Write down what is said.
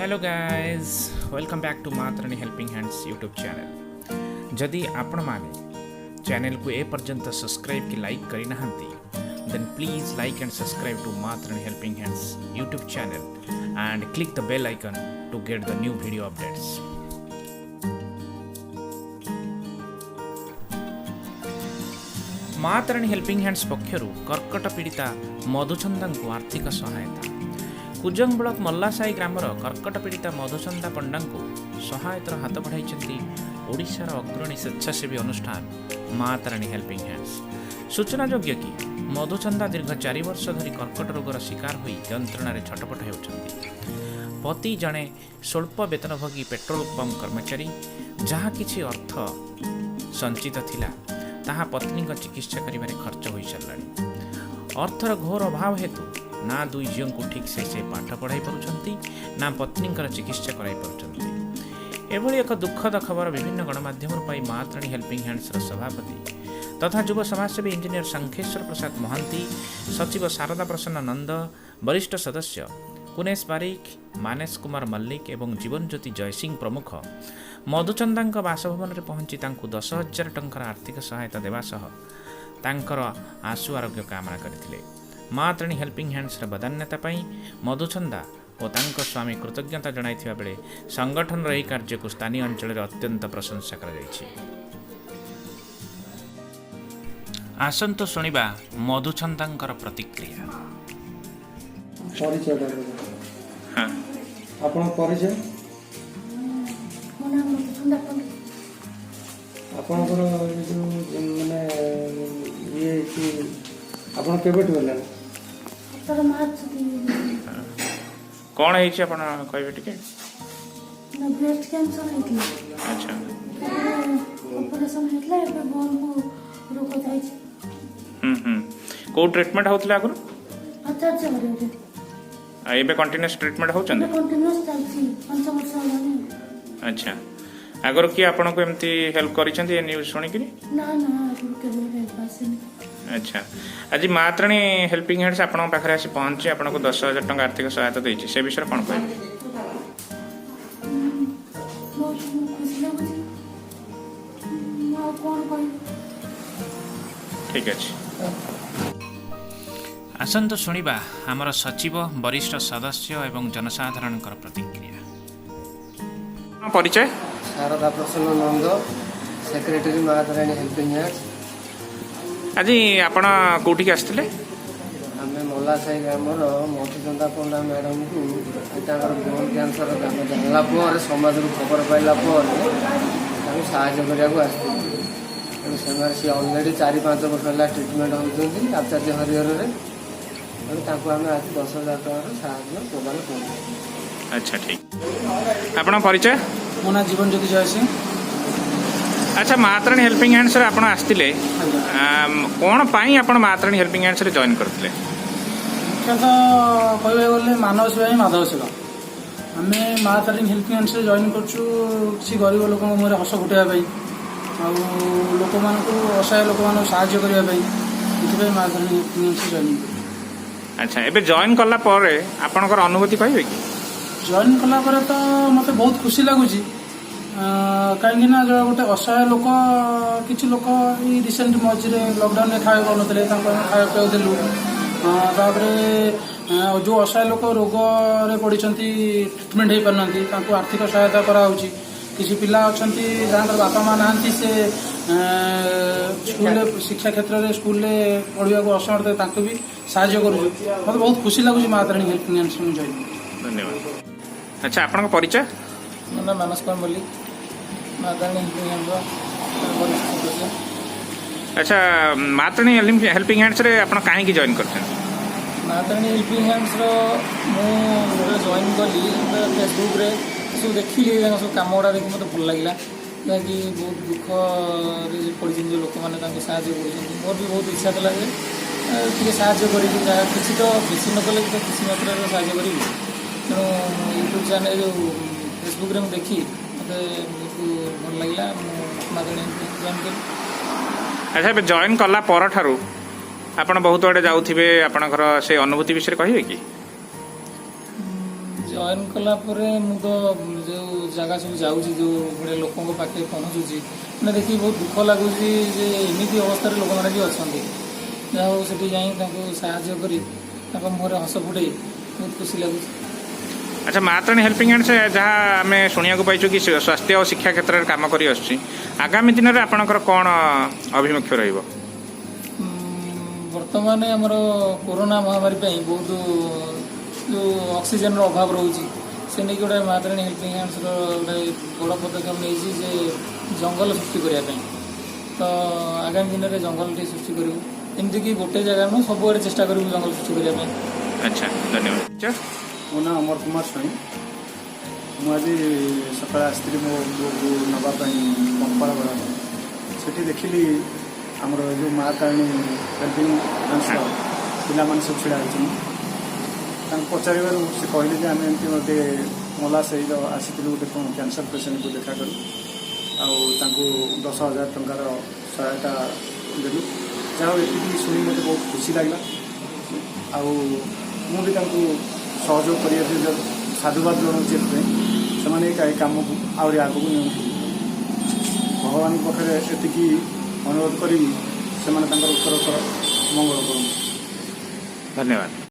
Hello guys welcome back to Matarani helping hands YouTube channel. जदि आपण माने चैनल को ए पर्यंत सब्सक्राइब की लाइक करी नहंती then please like and subscribe to Matarani helping hands YouTube channel and click the bell icon to get the new video updates. Matarani helping hands पक्षरु कर्कट पीड़िता मधुचंदा को आर्थिक सहायता। कुजंग ब्लॉक मल्लासाई ग्रामर कर्कट पीड़िता मधुचंदा पंडा को सहायतार हाथ बढ़ाई ओडिशार अग्रणी स्वेच्छासेवी अनुष्ठान मातरणी हेल्पिंग हैंड्स। सूचनायोग्य कि मधुचंदा दीर्घ 4 वर्ष धरी कर्कट रोगर शिकार होई यंत्रणा छटपट होउछंती। पति जड़े स्वल्प वेतनभोगी पेट्रोल पंप कर्मचारी जहाँ किछि अर्थ संचित थिला ताहा पत्नी चिकित्सा करिबारे खर्च होई सारलाणी। अर्थर घोर अभाव हेतु ना दुई झील को ठीक से पाठ पढ़ाई पारुछंती ना पत्नी चिकित्सा कराई पारुछंती। एभली एक दुखद खबर विभिन्न गणमाध्यम पाई मातरणी हेल्पिंग हैंड्स सभापति तथा युव समाजसेवी इंजीनियर शंखेश्वर प्रसाद महांती, सचिव शारदा प्रसन्न नंद, वरिष्ठ सदस्य कुनेश बारिक, मानेश कुमार मल्लिक एवं जीवन ज्योति जयसिंह प्रमुख मधुचंदा बासभवन में पहुंची 10,000 टंकार आर्थिक सहायता देवा सह तांकर आशु आरोग्य कामना करथिले। मातरणी हेल्पिंग हैंड्स बदान्यता मधुचंदा और तांको स्वामी कृतज्ञता जणाइथिबा बेले संगठन रही कार्य को स्थानीय अंचल अत्यंत प्रशंसा कर। आसंतु शुणिबा मधुचंदा प्रतिक्रिया। हाँ आपण परिचय आपणकर जो माने ये कि आपण केबेट होला कौन है आपण कहबे टिके ना ब्रेस्ट कैंसर हेतला। अच्छा ऑपरेशन हेतला एबे बोन को रोको जाय छै। को ट्रीटमेंट होतला आगु अच्छा रे एबे कंटीन्यूअस ट्रीटमेंट होचन कंटीन्यूअस चलछि 5 वर्ष होलानी। अच्छा आगर कि आपण को एमती हेल्प करिसेंती ए न्यूज़ सुनि किनी ना आगु केबे पासेनी। अच्छा आज मातरणी हेल्पिंग हैंड्स आपण पाखरे आसी पहुंची आपण को 10,000 टंका आर्थिक सहायता देछि से विषय कोन कहबे? बहुत खुशी लागै आ कोन कहै ठीक अछि। आसंतु शुणिबा आमर सचिव वरिष्ठ सदस्य एवं जनसाधारण प्रतिक्रिया। परिचय शारदा प्रसन्न नंद, सेक्रेटरी मातरणी हेल्पिंग हैंड्स। आज आपण कोठी आस्थिले? आमे मल्लासाई ग्रामर मधुचंदा पंडा मैडम को बोन कैंसर जानला पर समाज को खबर पाइला पर साहाय्य करने आसते सी अलरेडी 4-5 वर्ष है ट्रिटमेंट होती आचार्य हरिहर आम आज 10,000 टकर साहाय्य प्रदान कर। अच्छा ठीक आपण परिचय मो ना जीवन ज्योति जयसिंह। अच्छा मातरणी हेल्पिंग हैंड्स रे आपण आस्थिले कोन पाई आपण मातरणी हेल्पिंग हैंड्स रे जॉइन करथिले? मुख्यतः कहबे गले मानव सेवा ही माधव सेवा। आम मातरणी हेल्पिंग हैंड्स रे जॉइन करछु किसी गरीब लोक मुहर हस फुटाइबा पई आ लोक मान को असहाय लोक मान साहाय्य करबा पई इथे मातरणी हेल्पिंग हैंड्स जॉइन कर। अच्छा एबे जॉइन करला पर आपनकर अनुभूति कहबे कि? जॉइन कला पर तो मते बहुत खुशी लागुची कहीं जो गोटे असहाय लोक किसी लोक रिसेंट मझे लॉकडाउन में खाया पाते खाया पिया देलु जो असहाय लोक रोग पड़ी ट्रिटमेंट हो पारना आर्थिक सहायता कराऊँगी। किसी पिला अच्छा जहाँ बापा माँ ना से स्कूल शिक्षा क्षेत्र में स्कूल पढ़ा को असमर्थ भी साहाय्य करूँ। मतलब बहुत खुशी लगुच मातरणी हेल्पिंग हैंड्स में जॉइन। धन्यवाद। अच्छा आपन परिचय? मो ना मानस कुमार मल्लिक, मातरणी हेल्पिंग हैंड्स। अच्छा मातरणी हेल्पिंग हैंड्स रे आपण काहे की जॉइन करछन? मातरणी हेल्पिंग हैंड्स रो मो जॉइन कली फेसबुक रे सब देखिली सब काम गुड़ा देखिए मतलब भल लगे कि बहुत दुख पड़ी जो लोक मैंने साहय कर मोर भी बहुत इच्छा था टे साहय कर किसी तो बेसी न कले तो किसी मात्रा साहय करी तेणु यूट्यूब चैनल जो फेसबुक रे देखी मत बहुत भल लगे मातरणी जॉइन कर। अच्छा जॉइन कला पर ठारू आपण बहुत आड़े जाउथिबे आपणकर से अनुभूति विषय कहिबे कि? ଜଏନ୍ କଲା ପରେ ମୁଁ ତ ଯେଉଁ ଜାଗା ସବୁ ଯାଉଛି ଯେଉଁ ଭଳିଆ ଲୋକଙ୍କ ପାଖରେ ପହଞ୍ଚୁଛି ମାନେ ଦେଖିକି ବହୁତ ଦୁଃଖ ଲାଗୁଛି ଯେ ଏମିତି ଅବସ୍ଥାରେ ଲୋକମାନେ ବି ଅଛନ୍ତି। ଯାହା ହଉ ସେଠି ଯାଇ ତାଙ୍କୁ ସାହାଯ୍ୟ କରି ତାଙ୍କ ମୁହଁରେ ହସ ଫୁଟେଇ ବହୁତ ଖୁସି ଲାଗୁଛି। ଆଚ୍ଛା, ମା ତାରିଣୀ ହେଲ୍ପିଂ ହ୍ୟାଣ୍ଡସ୍ ଯାହା ଆମେ ଶୁଣିବାକୁ ପାଇଛୁ କି ସ୍ୱାସ୍ଥ୍ୟ ଓ ଶିକ୍ଷା କ୍ଷେତ୍ରରେ କାମ କରି ଆସୁଛି, ଆଗାମୀ ଦିନରେ ଆପଣଙ୍କର କ'ଣ ଅଭିମୁଖ୍ୟ ରହିବ? ବର୍ତ୍ତମାନ ଆମର କୋରୋନା ମହାମାରୀ ପାଇଁ ବହୁତ ଯେଉଁ ଅକ୍ସିଜେନ୍ର ଅଭାବ ରହୁଛି ସେ ନେଇକି ଗୋଟେ ମା ତାରିଣୀ ହେଲ୍ପିଂ ହ୍ୟାଣ୍ଡସ୍ର ଗୋଟେ ବଡ଼ ପଦକ୍ଷେପ ନେଇଛି ଯେ ଜଙ୍ଗଲ ସୃଷ୍ଟି କରିବା ପାଇଁ। ତ ଆଗାମୀ ଦିନରେ ଜଙ୍ଗଲଟି ସୃଷ୍ଟି କରିବୁ, ଏମିତିକି ଗୋଟେ ଜାଗା ନୁହଁ ସବୁଆଡ଼େ ଚେଷ୍ଟା କରିବୁ ଜଙ୍ଗଲ ସୃଷ୍ଟି କରିବା ପାଇଁ। ଆଚ୍ଛା, ଧନ୍ୟବାଦ। ମୋ ନାଁ ଅମର କୁମାର ସ୍ୱାଇଁ। ମୁଁ ଆଜି ସକାଳେ ଆସିଥିଲି ମୋ ପୁଅକୁ ନେବା ପାଇଁ ପମ୍ପାଳ ଗଲା। ସେଠି ଦେଖିଲି ଆମର ଯେଉଁ ମା ତାରିଣୀ ହେଲ୍ପିଂ ହ୍ୟାଣ୍ଡସ୍ର ପିଲାମାନେ ସବୁ ଛିଡ଼ା ହେଇଛନ୍ତି। ତାଙ୍କୁ ପଚାରିବାରୁ ସେ କହିଲେ ଯେ ଆମେ ଏମିତି ଗୋଟେ ମଲା ସାହିର ଆସିଥିଲୁ ଗୋଟେ କ'ଣ କ୍ୟାନ୍ସର ପେସେଣ୍ଟକୁ ଦେଖା କରୁ, ଆଉ ତାଙ୍କୁ 10,000 ଟଙ୍କାର ସହାୟତା ଦେଲୁ। ଯାହା ହଉ ଏତିକି ଶୁଣି ମୋତେ ବହୁତ ଖୁସି ଲାଗିଲା। ଆଉ ମୁଁ ବି ତାଙ୍କୁ ସହଯୋଗ କରିବାକୁ ସାଧୁବାଦ ଜଣାଉଛି। ଏଥିପାଇଁ ସେମାନେ ଏ କାମକୁ ଆହୁରି ଆଗକୁ ନିଅନ୍ତୁ। ଭଗବାନଙ୍କ ପାଖରେ ଏତିକି ଅନୁରୋଧ କରିବି ସେମାନେ ତାଙ୍କର ଉତ୍ତରୋତ୍ତର ମଙ୍ଗଳ କରନ୍ତୁ। ଧନ୍ୟବାଦ।